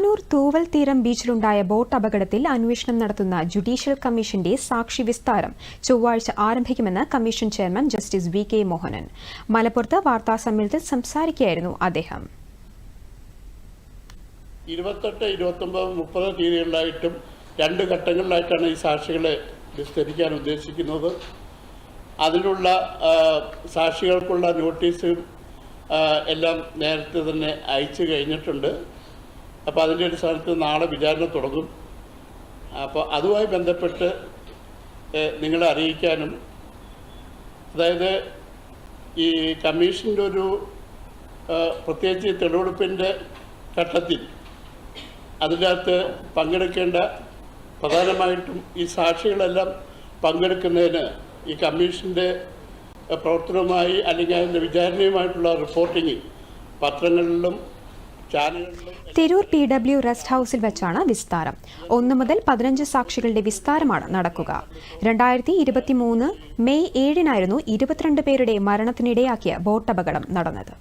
താനൂർ തൂവൽ തീരം ബീച്ചിലുണ്ടായ ബോട്ട് അപകടത്തിൽ അന്വേഷണം നടത്തുന്ന ജുഡീഷ്യൽ കമ്മീഷന്റെ സാക്ഷി വിസ്താരം ചൊവ്വാഴ്ച ആരംഭിക്കുമെന്ന് commission chairman justice VK. Mohanan മലപ്പുറത്ത് വാർത്താസമ്മേളനത്തിൽ സംസാരിക്കുകയായിരുന്നു അദ്ദേഹം. 28, 29, 30 തീയതികളിലായിട്ടും 2 ഘട്ടങ്ങളിലായിട്ടാണ് ഈ സാക്ഷികളെ വിസ്തരിക്കാൻ ഉദ്ദേശിക്കുന്നത്. അതിലുള്ള സാക്ഷികൾക്കുള്ള നോട്ടീസും എല്ലാം നേരത്തെ തന്നെ അയച്ചു കഴിഞ്ഞിട്ടുണ്ട്. അപ്പോൾ അതിൻ്റെ അടിസ്ഥാനത്തിൽ നാളെ വിചാരണ തുടങ്ങും. അപ്പോൾ അതുമായി ബന്ധപ്പെട്ട് നിങ്ങളെ അറിയിക്കാനും, അതായത് ഈ കമ്മീഷൻ്റെ ഒരു പ്രത്യേകിച്ച് തെളിവെടുപ്പിൻ്റെ ഘട്ടത്തിൽ അതിനകത്ത് പങ്കെടുക്കേണ്ട പ്രധാനമായിട്ടും ഈ സാക്ഷികളെല്ലാം പങ്കെടുക്കുന്നതിന് ഈ കമ്മീഷൻ്റെ പ്രവർത്തനവുമായി അല്ലെങ്കിൽ അതിൻ്റെ വിചാരണയുമായിട്ടുള്ള റിപ്പോർട്ടിങ് പത്രങ്ങളിലും ചാനലുകളിലും. തിരൂർ PW റെസ്റ്റ് ഹൌസിൽ വെച്ചാണ് വിസ്താരം. 1 മുതൽ 15 സാക്ഷികളുടെ വിസ്താരമാണ് നടക്കുക. 2023 മെയ് 7-നായിരുന്നു 22 പേരുടെ മരണത്തിനിടയാക്കിയ ബോട്ട് അപകടം നടന്നത്.